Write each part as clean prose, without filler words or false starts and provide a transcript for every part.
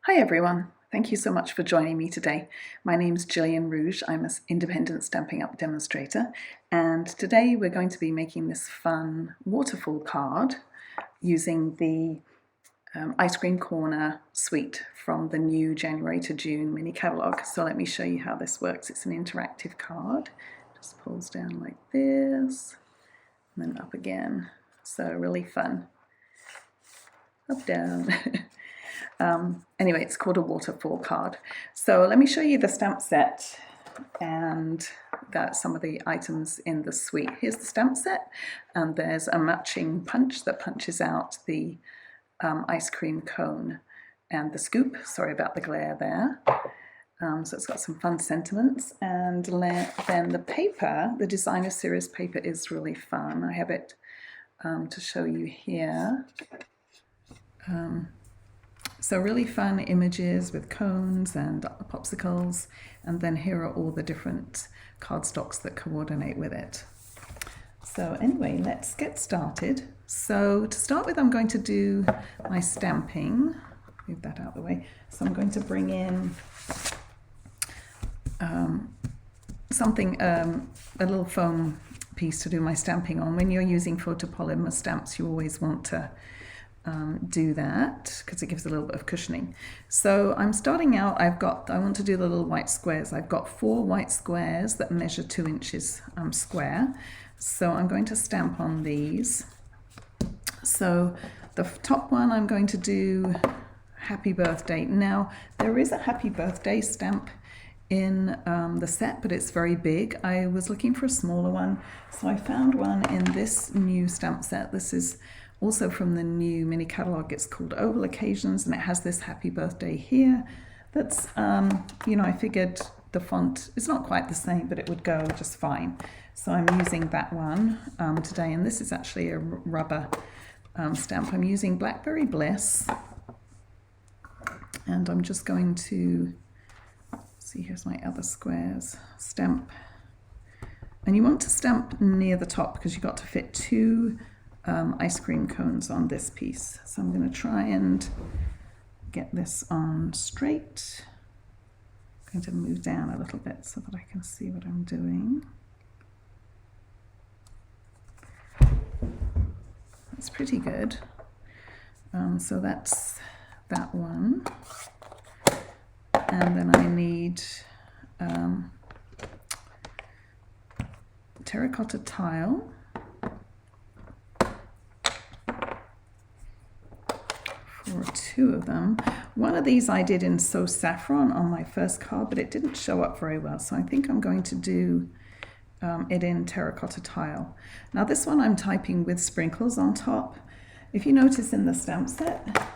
Hi everyone, thank you so much for joining me today. My name's Gillian Rouge, I'm an independent Stampin' Up! Demonstrator, and today we're going to be making this fun waterfall card using the Ice Cream Corner suite from the new January to June mini catalogue. So let me show you how this works. It's an interactive card, just pulls down like this, and then up again. So really fun. Up, down. Anyway, it's called a waterfall card. So let me show you the stamp set and some of the items in the suite. Here's the stamp set, and there's a matching punch that punches out the ice cream cone and the scoop. Sorry about the glare there. So it's got some fun sentiments, and then the paper, the designer series paper, is really fun. I have it to show you here. So really fun images with cones and popsicles, and then here are all the different cardstocks that coordinate with it. So anyway, let's get started. So to start with, I'm going to do my stamping. Move that out of the way. So I'm going to bring in a little foam piece to do my stamping on. When you're using photopolymer stamps, you always want to do that because it gives a little bit of cushioning. So I'm starting out, I want to do the little white squares. I've got 4 white squares that measure 2 inches square. So I'm going to stamp on these. So the top one I'm going to do happy birthday. Now there is a happy birthday stamp in the set, but it's very big. I was looking for a smaller one, so I found one in this new stamp set. This is also from the new mini catalogue. It's called Oval Occasions, and it has this happy birthday here. That's, I figured the font is not quite the same, but it would go just fine. So I'm using that one today, and this is actually a rubber stamp. I'm using Blackberry Bliss, and I'm just going to, see, here's my other squares, stamp. And you want to stamp near the top because you've got to fit 2 ice cream cones on this piece. So I'm going to try and get this on straight. I'm going to move down a little bit so that I can see what I'm doing. That's pretty good. So that's that one. And then I need terracotta tile. For 2 of them. One of these I did in So Saffron on my first card, but it didn't show up very well, so I think I'm going to do it in terracotta tile. Now this one I'm typing with sprinkles on top. If you notice in the stamp set,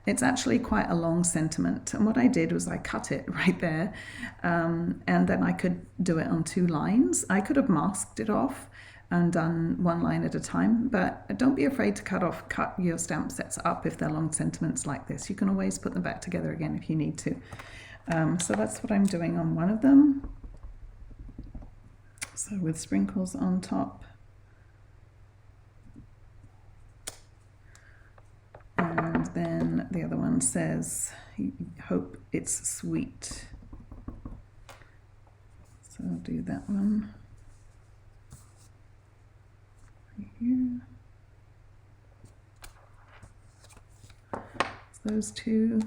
it's actually quite a long sentiment, and what I did was I cut it right there, and then I could do it on 2 lines. I could have masked it off and done 1 line at a time, but don't be afraid to cut your stamp sets up if they're long sentiments like this. You can always put them back together again if you need to. So that's what I'm doing on one of them. So with sprinkles on top. And then the other one says, hope it's sweet. So I'll do that one. Here. So those 2.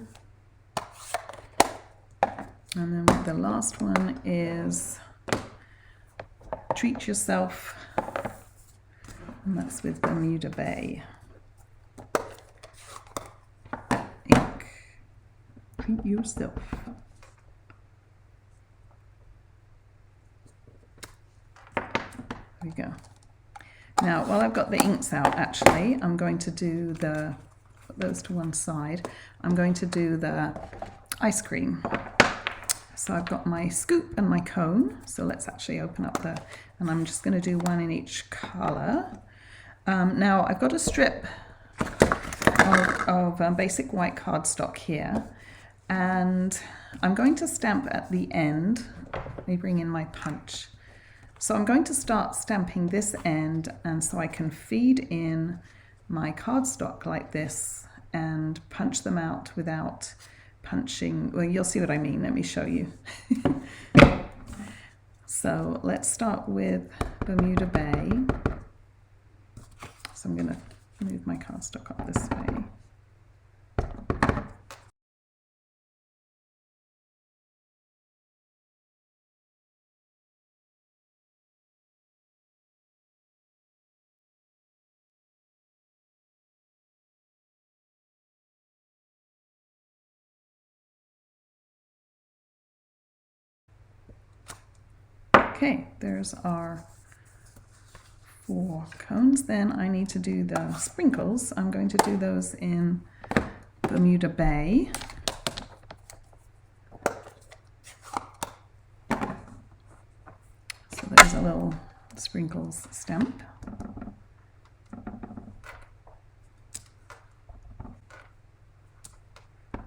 And then the last one is treat yourself, and that's with Bermuda Bay ink. Treat yourself. There we go. Now, while I've got the inks out, actually, I'm going to do put those to one side, I'm going to do the ice cream. So I've got my scoop and my cone, so let's actually open up and I'm just going to do 1 in each colour. Now, I've got a strip of basic white cardstock here, and I'm going to stamp at the end. Let me bring in my punch. So I'm going to start stamping this end, and so I can feed in my cardstock like this and punch them out without punching, well, you'll see what I mean. Let me show you. So let's start with Bermuda Bay. So I'm going to move my cardstock up this way. Okay, there's our 4 cones. Then I need to do the sprinkles. I'm going to do those in Bermuda Bay. So there's a little sprinkles stamp.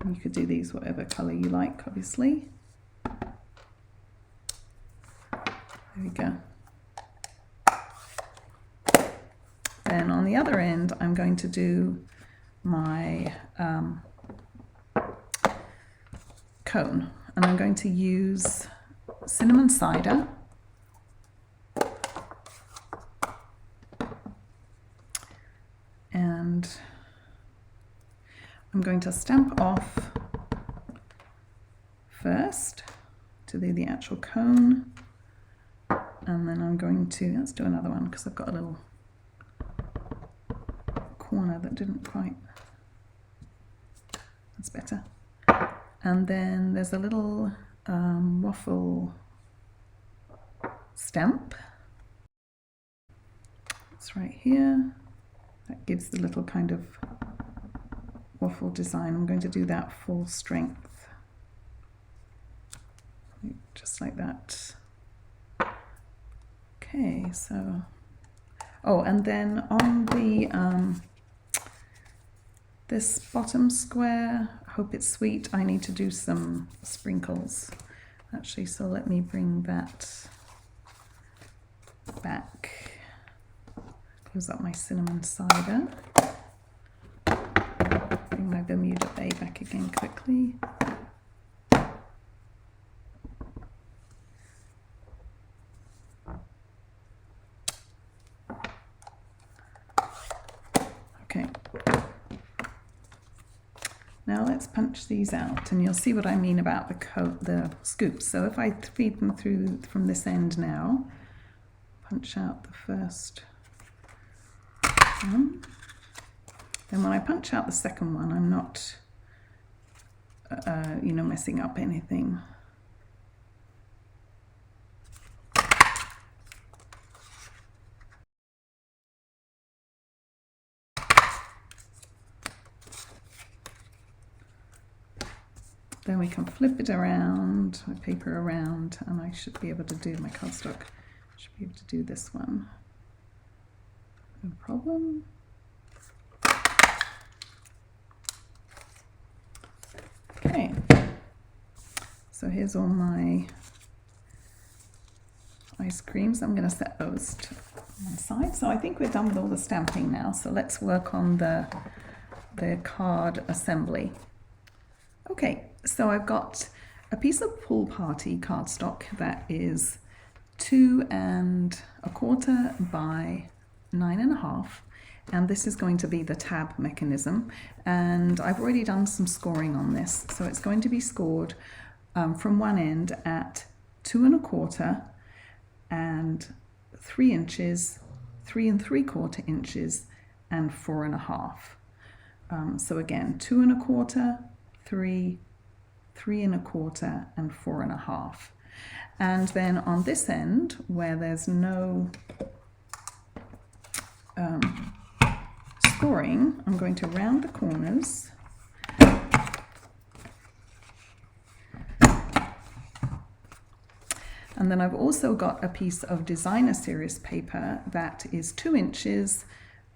You could do these whatever color you like, obviously. There we go. Then on the other end, I'm going to do my cone, and I'm going to use cinnamon cider. And I'm going to stamp off first to do the actual cone. And then I'm going to, let's do another one because I've got a little corner that didn't quite, that's better. And then there's a little waffle stamp. It's right here. That gives the little kind of waffle design. I'm going to do that full strength. Just like that. Okay, so, oh, and then on the, this bottom square, I hope it's sweet, I need to do some sprinkles. Actually, so let me bring that back. Close up my cinnamon cider. Bring my Bermuda Bay back again quickly. Okay, now let's punch these out, and you'll see what I mean about the scoops. So if I feed them through from this end now, punch out the first one. Then when I punch out the second one, I'm not, you know, messing up anything. Then we can flip it around, my paper around, and I should be able to do my cardstock. Should be able to do this one. No problem. Okay. So here's all my ice creams. I'm going to set those to one side. So I think we're done with all the stamping now. So let's work on the card assembly. Okay, so I've got a piece of pool party cardstock that is 2 1/4 by 9 1/2, and this is going to be the tab mechanism, and I've already done some scoring on this, so it's going to be scored from one end at 2 1/4 and 3 inches, 3 3/4 inches, and 4 1/2. So again, 2 1/4, 3, 3 1/4, and 4 1/2. And then on this end, where there's no scoring, I'm going to round the corners. And then I've also got a piece of designer series paper that is 2 inches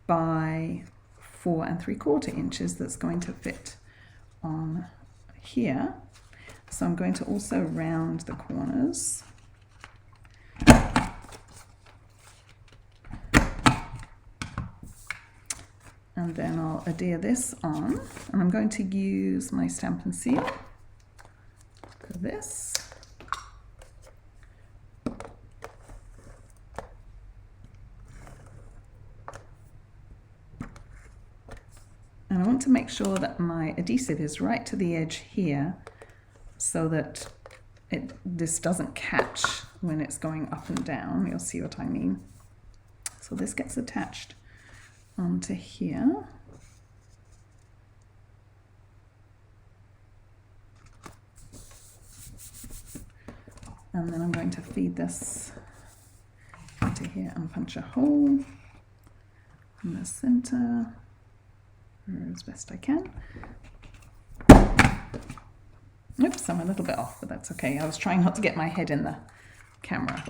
by 4 3/4 inches that's going to fit on here. So I'm going to also round the corners. And then I'll adhere this on, and I'm going to use my Stampin' Seal. this. And I want to make sure that my adhesive is right to the edge here so that this doesn't catch when it's going up and down. You'll see what I mean. So this gets attached onto here. And then I'm going to feed this into here and punch a hole in the center as best I can. Oops, I'm a little bit off, but that's okay. I was trying not to get my head in the camera.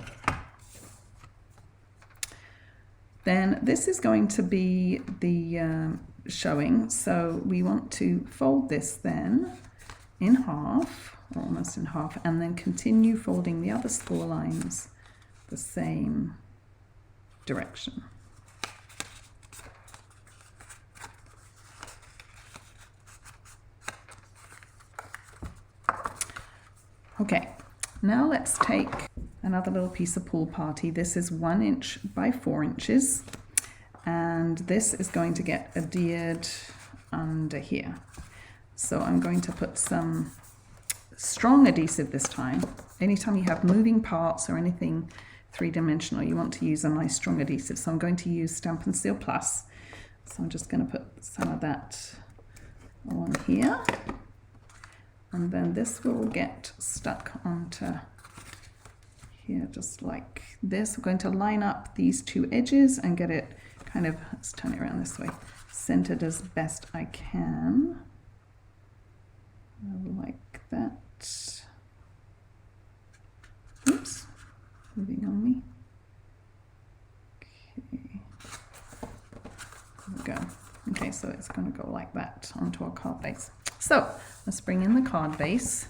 Then this is going to be the showing, so we want to fold this then in half, or almost in half, and then continue folding the other score lines the same direction. Okay, now let's take another little piece of Pool Party. This is 1 inch by 4 inches, and this is going to get adhered under here. So I'm going to put some strong adhesive this time. Anytime you have moving parts or anything three-dimensional, you want to use a nice strong adhesive. So I'm going to use Stampin' Seal Plus. So I'm just going to put some of that on here. And then this will get stuck onto here just like this. We're going to line up these two edges and get it kind of, let's turn it around this way, centered as best I can. Like that. Oops, moving on me. Okay, there we go. Okay, so it's going to go like that onto our card base. So let's bring in the card base.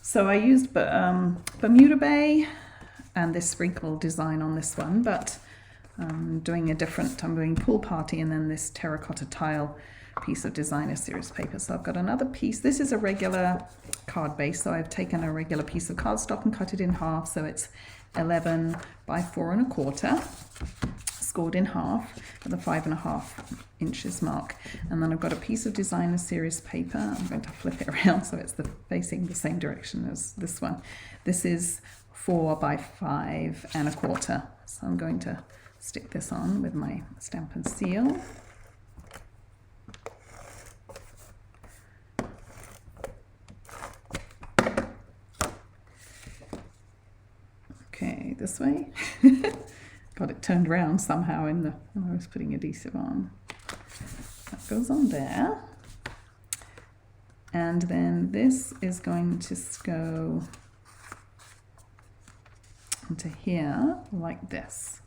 So I used Bermuda Bay and this sprinkle design on this one, but I'm doing Pool Party and then this terracotta tile piece of designer series paper. So I've got another piece. This is a regular card base, so I've taken a regular piece of cardstock and cut it in half, so it's 11 by 4 1/4, scored in half at the 5.5 inches mark. And then I've got a piece of designer series paper. I'm going to flip it around so it's facing the same direction as this one. This is 4 by 5 1/4. So I'm going to stick this on with my Stampin' Seal. Okay, this way. Got it turned around somehow when I was putting adhesive on. That goes on there. And then this is going to go into here like this.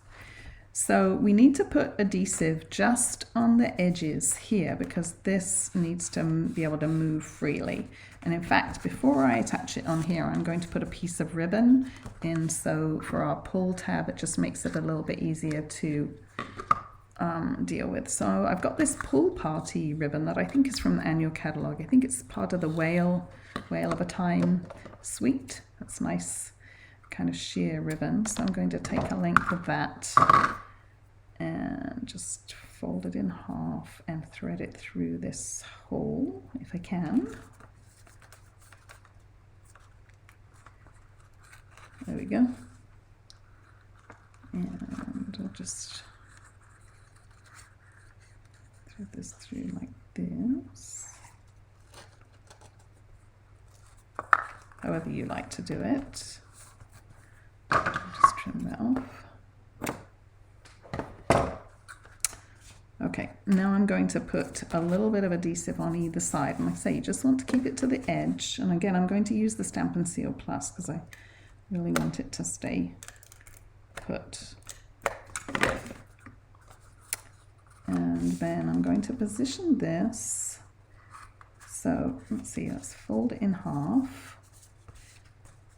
So we need to put adhesive just on the edges here because this needs to be able to move freely. And in fact, before I attach it on here, I'm going to put a piece of ribbon in. So for our pull tab, it just makes it a little bit easier to deal with. So I've got this Pool Party ribbon that I think is from the annual catalogue. I think it's part of the Whale of a Time suite. That's nice kind of sheer ribbon. So I'm going to take a length of that and just fold it in half and thread it through this hole if I can. There we go. And I'll just thread this through like this. However you like to do it. I'll just trim that off. Okay, now I'm going to put a little bit of adhesive on either side. And like I say, you just want to keep it to the edge. And again, I'm going to use the Stampin' Seal Plus because I really want it to stay put. And then I'm going to position this. So let's see, let's fold it in half.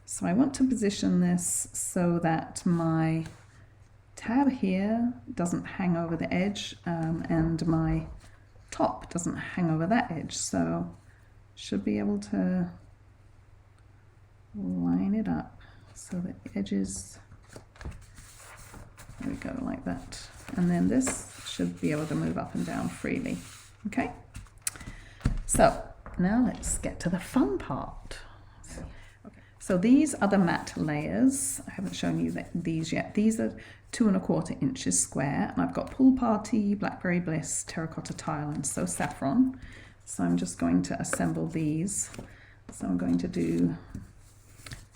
So I want to position this so that my tab here doesn't hang over the edge and my top doesn't hang over that edge. So should be able to line it up so that the edges, there we go, like that. And then this should be able to move up and down freely. Okay, so now let's get to the fun part. So these are the matte layers. I haven't shown you these yet. These are 2 1/4 inches square, and I've got Pool Party, Blackberry, Bliss, Terracotta Tile, and So Saffron. So I'm just going to assemble these. So I'm going to do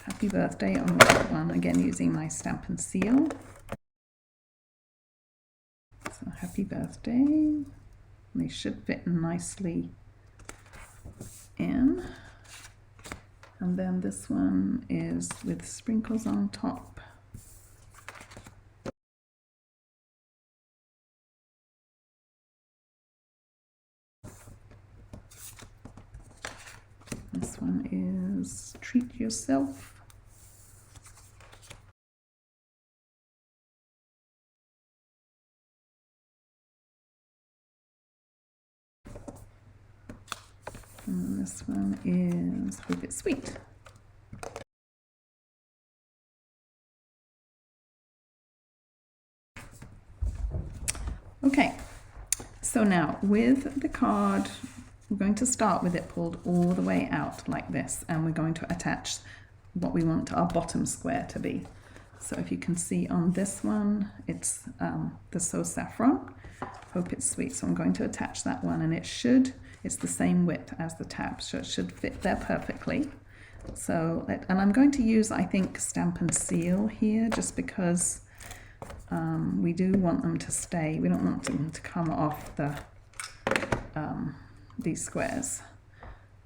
Happy Birthday on that one, again using my Stampin' seal. So Happy Birthday. They should fit nicely in. And then this one is with sprinkles on top. This one is Treat Yourself. And this one is Hope It's Sweet. Okay, so now with the card, we're going to start with it pulled all the way out like this, and we're going to attach what we want our bottom square to be. So if you can see on this one, it's the So Saffron, Hope It's Sweet. So I'm going to attach that one, and it's the same width as the tab, so it should fit there perfectly. So, and I'm going to use, I think, Stampin' Seal here, just because we do want them to stay. We don't want them to come off the these squares.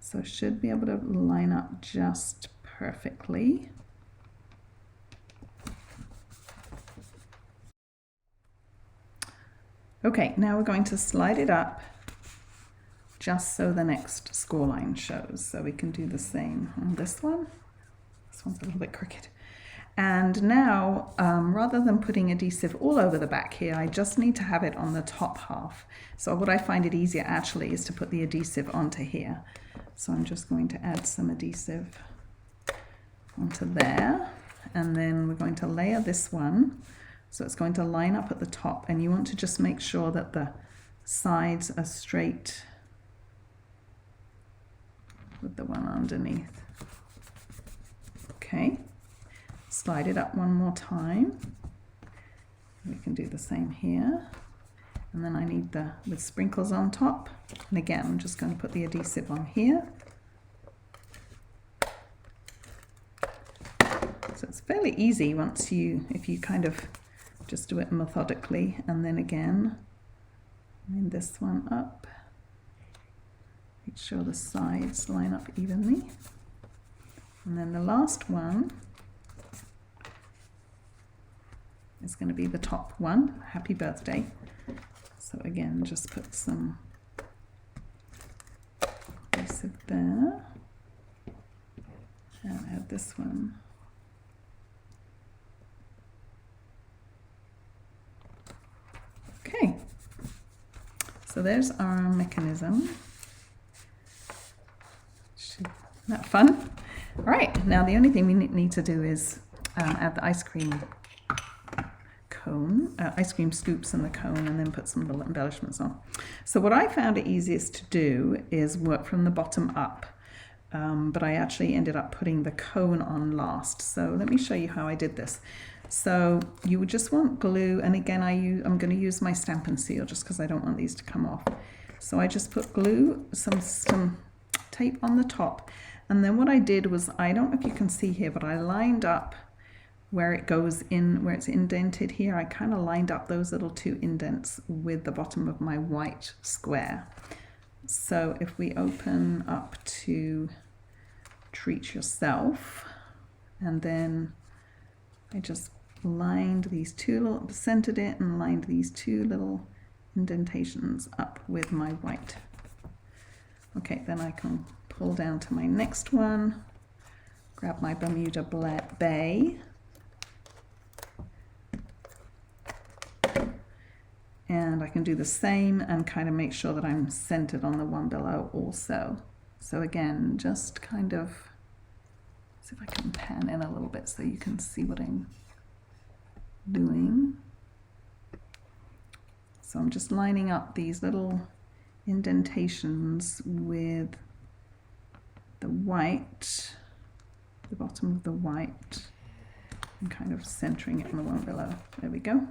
So it should be able to line up just perfectly. Okay, now we're going to slide it up just so the next score line shows. So we can do the same on this one. This one's a little bit crooked. And now, rather than putting adhesive all over the back here, I just need to have it on the top half. So what I find it easier actually is to put the adhesive onto here. So I'm just going to add some adhesive onto there. And then we're going to layer this one. So it's going to line up at the top, and you want to just make sure that the sides are straight with the one underneath. Okay, slide it up one more time. We can do the same here. And then I need with sprinkles on top. And again, I'm just going to put the adhesive on here. So it's fairly easy if you kind of just do it methodically. And then again, line this one up. Make sure the sides line up evenly. And then the last one is going to be the top one, Happy Birthday. So again, just put some adhesive there. And add this one. Okay, so there's our mechanism. Isn't that fun? All right, now the only thing we need to do is add the ice cream cone, ice cream scoops in the cone, and then put some little embellishments on. So what I found it easiest to do is work from the bottom up, but I actually ended up putting the cone on last. So let me show you how I did this. So you would just want glue, and again I'm going to use my Stampin' Seal just because I don't want these to come off. So I just put glue, some tape on the top, and then what I did was, I don't know if you can see here, but I lined up where it goes in, where it's indented here. I kind of lined up those little 2 indents with the bottom of my white square. So if we open up to Treat Yourself, and then I just lined these 2 little, centered it and lined these 2 little indentations up with my white. Okay, then I can pull down to my next one, grab my Bermuda Bay, and I can do the same and kind of make sure that I'm centered on the one below also. So again, just kind of See if I can pan in a little bit so you can see what I'm doing. So I'm just lining up these little indentations with the white, the bottom of the white, and kind of centering it on the one below. There we go.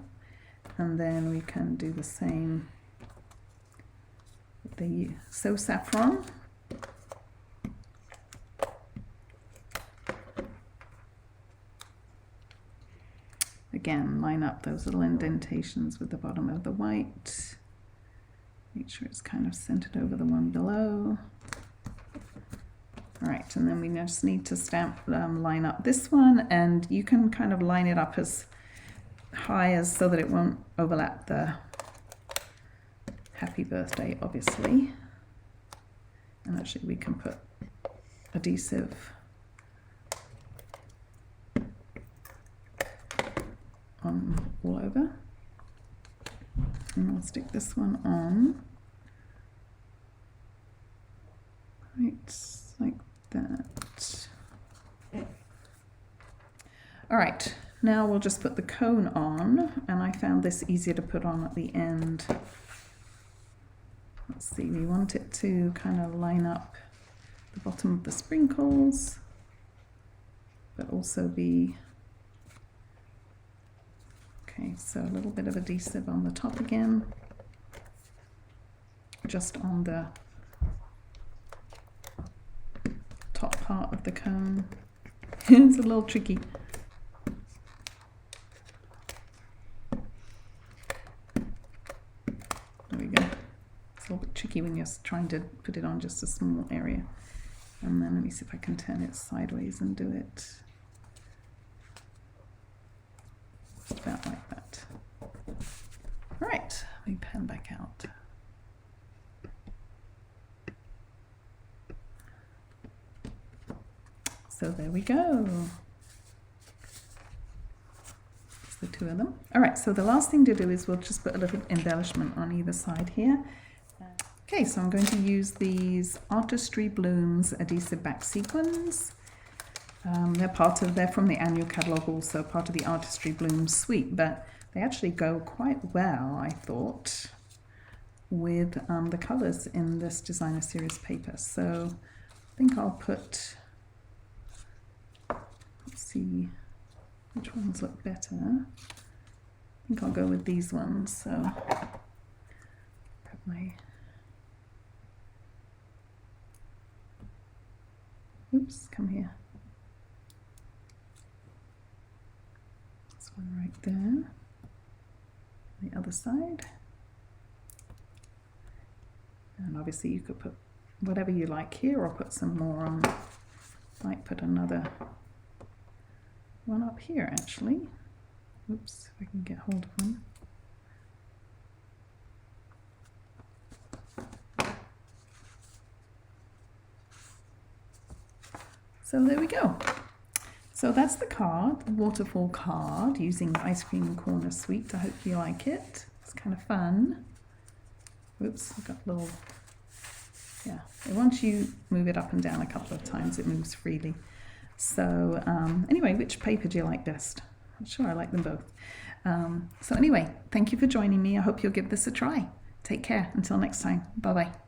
And then we can do the same with the Saffron. Again, line up those little indentations with the bottom of the white. Make sure it's kind of centered over the one below. All right, and then we just need to line up this one, and you can kind of line it up as high as so that it won't overlap the happy birthday, obviously. And actually we can put adhesive on all over. And I'll stick this one on. Right, like that. All right, now we'll just put the cone on, and I found this easier to put on at the end. Let's see, we want it to kind of line up the bottom of the sprinkles, but also be, okay, so a little bit of adhesive on the top again, just on the top part of the cone. It's a little tricky. There we go. It's a little bit tricky when you're trying to put it on just a small area. And then let me see if I can turn it sideways and do it just about like that. All right, let me pen back out. So there we go. That's the two of them. All right, so the last thing to do is we'll just put a little embellishment on either side here. Okay, so I'm going to use these Artistry Blooms adhesive back sequins. They're from the annual catalogue, also part of the Artistry Blooms suite, but they actually go quite well, I thought, with the colours in this designer series paper. So I think I'll put, let's see which ones look better. I think I'll go with these ones. So grab my, oops, come here. This one right there. The other side. And obviously you could put whatever you like here, or put some more on. Might put another one up here actually. Oops, if I can get hold of one. So there we go. So that's the card, the waterfall card using the Ice Cream Corner suite. I hope you like it. It's kind of fun. Oops, I've got a little, yeah. Once you move it up and down a couple of times, it moves freely. So anyway, which paper do you like best? I'm sure I like them both. So anyway, thank you for joining me. I hope you'll give this a try. Take care. Until next time. Bye-bye.